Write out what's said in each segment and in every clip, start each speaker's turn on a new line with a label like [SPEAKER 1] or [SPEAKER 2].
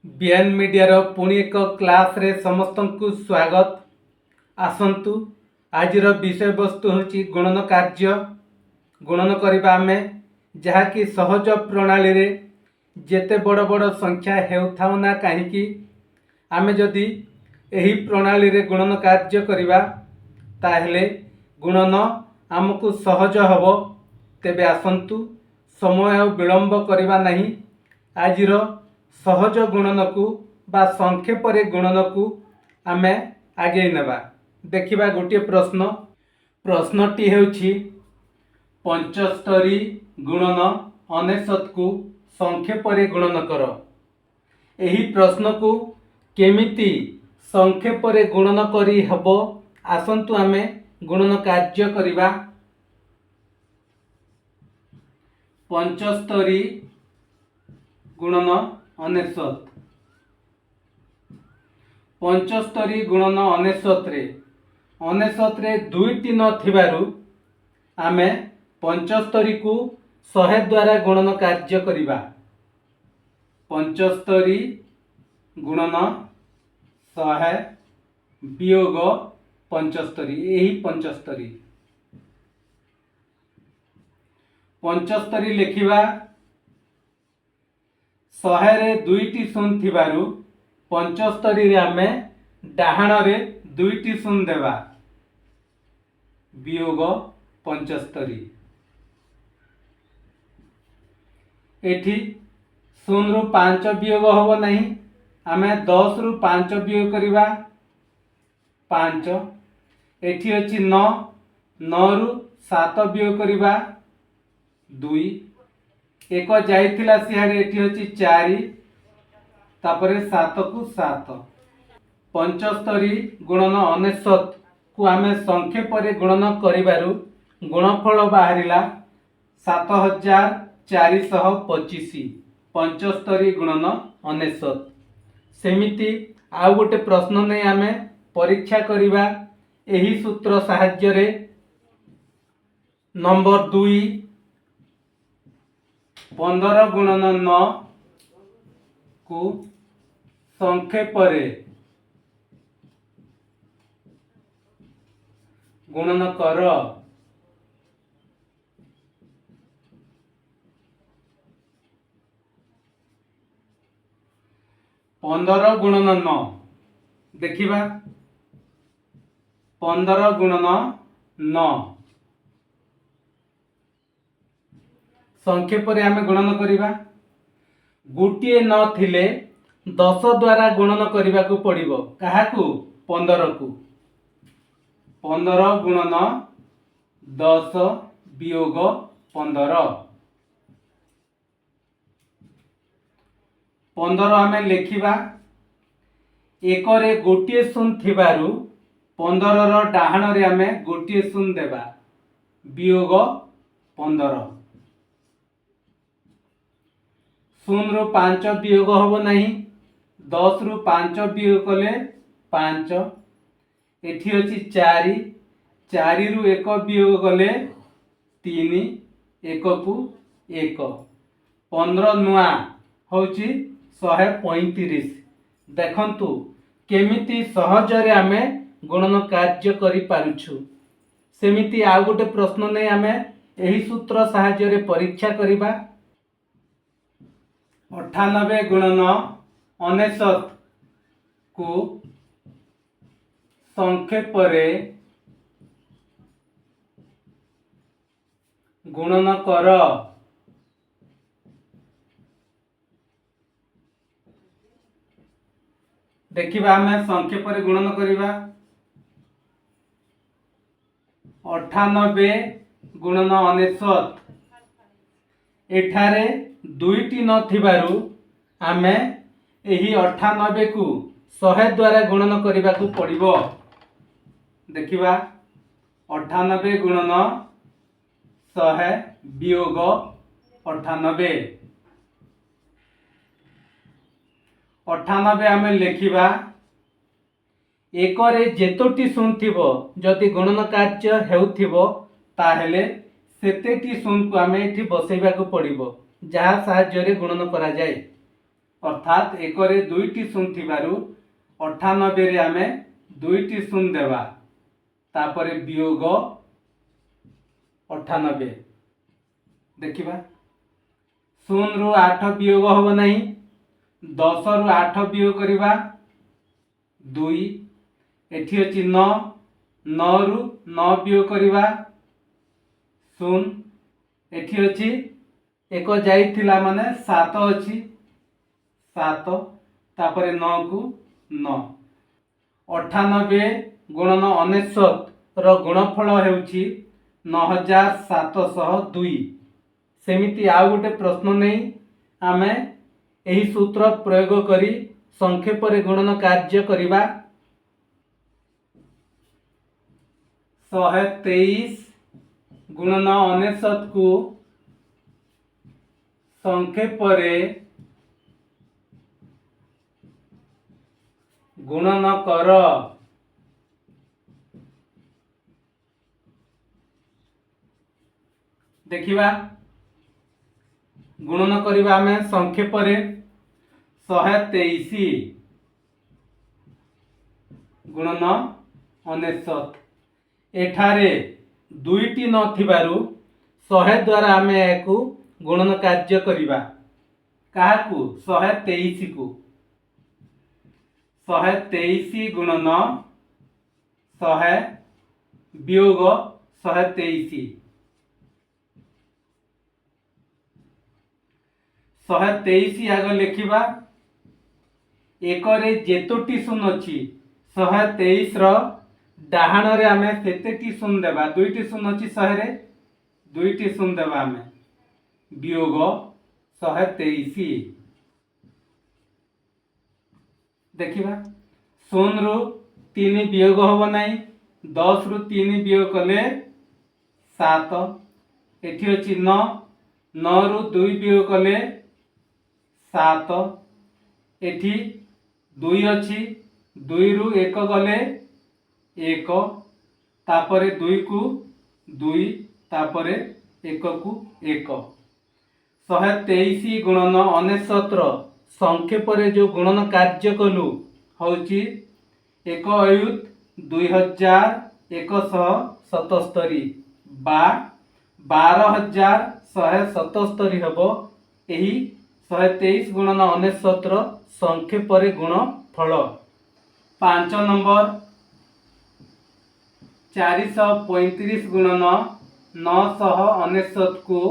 [SPEAKER 1] BN media पुणी एक class रे समस्त को स्वागत। आसंतु आजिर विषय वस्तु होची गुणन कार्य। गुणन करबा आमे जहाँकि सहज प्रणाली रे जेते बड़ बड़ संख्या हेउथाउ ना कहीं आमे जदि एही प्रणाली रे गुणन कार्य करबा ताहेले गुणन आमको सहज हबो। तेबे आसंतु समय विलंब करबा नहीं, आजिर सहज गुणन को बा संक्षेप रे गुणन को आमे आगे नेबा। देखिबा गोटे प्रश्नटी हेउछि 75 गुणन 69 को संक्षेप रे गुणन कर। एही प्रश्न को केमिति संक्षेप रे गुणन करी हबो आसंतु आमे गुणन कार्य करिबा। 75 गुणन 69। 75 गुणन 69 रे दुईटी न थिबारु आमे 75 को 100 द्वारा गुणन कार्य करिबा। 75 गुणन 100 वियोग 75। यही 75 लिखिबा। 100 रे दुईटी शून्य थिबारु 75 रे आमे डाहाण रे दुईटी शून्य देबा वियोग 75। एठी 0 रु 5 वियोग होबो नहीं, आमे 10 रु 5 वियोग करिबा 5। एठी अछि 9, 9 रु 7 वियोग करिबा 2। एक जाइथिला सिहारे एठी अछि 4, तापरे 7 को 7। 75 गुणन 69 को आमे संक्षेप रे गुणन करिबारु गुणफल बाहरिला 7425। 75 गुणन 69। सेमिति आउ गोटे प्रश्न नै आमे परीक्षा करिबा। एही सूत्र साहाय्य रे नंबर 2 15 गुणन 9 को संक्षेप रे गुणन कर। पंदर गुणन 9 देखिबा। 15 गुणन 9 संक्षेप रे आमे गुणन करिबा। गोटिए न थिले 10 द्वारा गुणन करिबा को पड़िबो। काहाकू? 15 को। 15 गुणन 10 वियोग 15। 15 आमे लिखिबा। एक रे गोटिए शून्य थिबारु 15 रो डाहाण रे आमे गोटिए शून्य देबा वियोग 15। 0 रु 5 वियोग होबो नहीं, 10 रु 5 वियोग कले 5। एठी अछि 4, 4 रु 1 वियोग कले 3, 1 को 1। 15 नुआ होची 135। देखंतु केमिति सहज रे आमे गुणन कार्य करि पारुछु। सेमिति आ गोटे प्रश्न नै आमे एही सूत्र साहाय्य रे परीक्षा करिबा। 98 गुणन 69 को संक्षेप रे गुणन कर। देखिबा आमे संक्षेप रे गुणन करिबा। 98 गुणन 69 एठारे दुईटी न थिबारु आमे एही 98 को 100 द्वारा गुणन करिबा को पड़िबो। देखिबा 98 गुणन 100 वियोग 98। 98 आमे लिखिबा। एक रे जेतोटी शून्य थिबो जदि गुणन कार्य हेउथिबो ताहेले सेतेटी शून्य को आमे एठी बसैबा को पड़िबो, जहाँ साहाय्य रे गुणन करा जाए। अर्थात एक रे दुईटी शून्य थिबारु 98 रे आमे दुईटी शून्य देवा तापरे वियोग 98 देखिबा। शून्य रु 8 वियोग होबो नाही 10 रु 8 वियोग करिबा 2 एठी अछि 9 9 रु 9 वियोग करिबा 0 एठी अछि एक जाइथिला माने 7 अछि 7 तापरे 9 को 9 98 गुणन 99 रो गुणफल हेउछि 9702। सेमिति आउ गोटे प्रश्न नहीं आमे एही सूत्र प्रयोग करी संक्षेप रे गुणन कार्य करिबा। 123 गुणन 99 को संक्षेप रे गुणन कर। देखिबा गुणन करिबा हमें संक्षेप रे 123 गुणन 99 एठारे दुईटी न थिबारु 100 द्वारा हमें एको गुणन कार्य करिबा। काहाकू 123 को 123 गुणन 100 वियोग 123 123 आग लिखिबा एक रे जेतोटी शून्य अछि 123 रो डाहाण रे आमे सेतेटी शून्य देबा दुईटी शून्य अछि 100 रे दुईटी शून्य देबा आमे वियोग 123 देखिबा। 0 रु 3 वियोग होबो नाही 10 रु 3 वियोग कले 7 एठी अछि 9 9 रु 2 वियोग कले 7 एठी 2 अछि 2 रु 1 गले 1 तापरे 2 को 2 तापरे 1 को 1 123 गुणन 99 संक्षेप रे जो गुणन कार्य कलु होची 1 अयुत 2177 बा 12177 हबो एही 123 गुणन 99 संक्षेप रे गुण फल। 5 नंबर 435 गुणन 999 को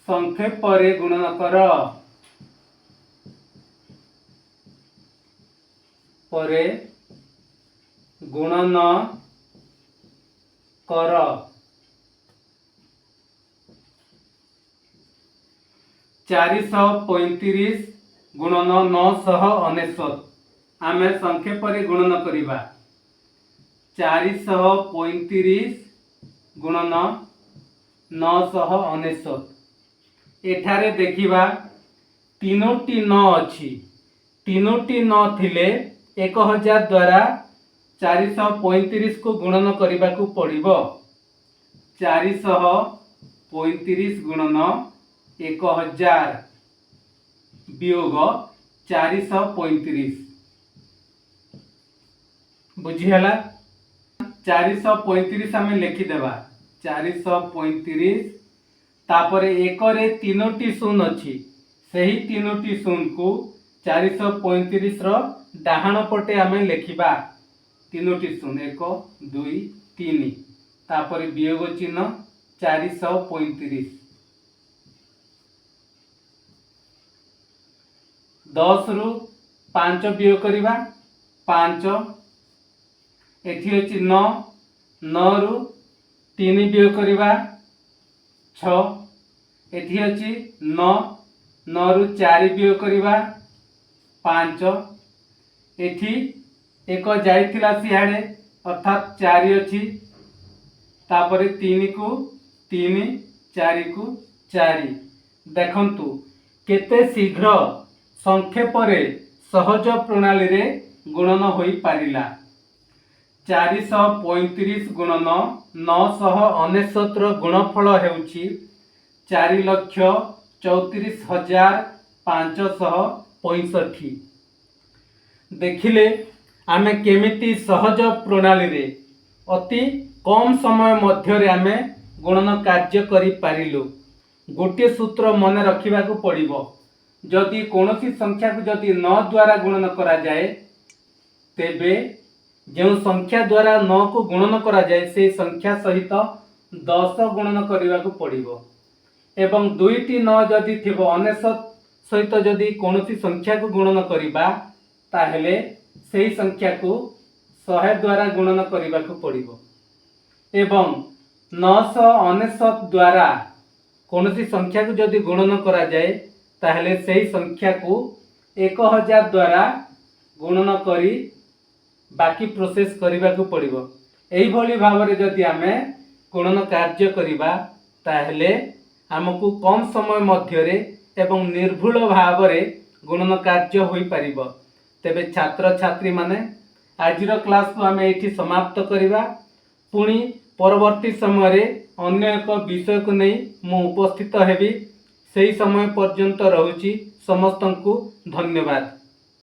[SPEAKER 1] संक्षेप रे गुणन कर। परे गुणन कर 435 गुणन 999 आमे संक्षेप रे गुणन करिबा 435 गुणन 999 एठारे देखिबा तीनोटी न अछि तीनोटी न थिले 1000 द्वारा 435 को गुणन करिबा को पड़िबो 435 गुणन 1000 वियोग 435 बुझी हला 435 हमें लिखि देबा 435 तापरे एक रे तीनोटी शून्य अछि सही तीनोटी शून्य को 435 रो डाहाण पटे हमें लिखिबा तीनोटी शून्य 1 2 3 तापरे वियोग चिन्ह 435 10 रु 5 वियोग करिबा 5 एठी अछि 9 9 रु 3 वियोग करिबा 6 एठी अछि 9 9 रु 4 वियोग करिबा 5 एठी एक जाइथिला सिहाडे अर्थात 4 अछि तापरे 3 को 3 4 को 4 देखंतु केते शीघ्र संक्षेप रे सहज प्रणाली रे गुणन होई पारिला 435 गुणन 999 रो गुणफल हेउची 4,34,500 565। देखिले आमे केमिति सहज प्रणाली रे अति कम समय मध्य आमे गुणन कार्य करि पारिलु। गोटे सूत्र मन रखिबा को पड़िबो, जदि कोनोसी संख्या को जदि 9 द्वारा गुणन करा जाए तेबे जो संख्या द्वारा 9 को गुणन करा जाए से संख्या सहित 10 गुणन करने को पड़िबो। एवं 2टी 9 जदि थिबो 99 सहित जदि कोनोसी संख्या को गुणन करिबा ताहेले सेही संख्या को 100 द्वारा गुणन करने को पड़िबो। एवं 999 द्वारा कोनोसी संख्या को जदि गुणन करा जाए ताहेले सेही संख्या को 1000 द्वारा गुणन करी बाकी प्रोसेस करने को पड़िबो। एही भली भावरे जदि आमे गुणन कार्य करिबा ताहेले हमकु कम समय मध्यरे एवं निर्भुल भावरे गुणन कार्य होई परिबो। तेबे छात्र छात्री माने आजिर क्लास को आमे एठी समाप्त करिबा। पुणी परवर्ती समय रे अन्य एक विषय को नहीं मु उपस्थित हेबी। सेही समय पर्यंत रहुची समस्तंकु धन्यवाद।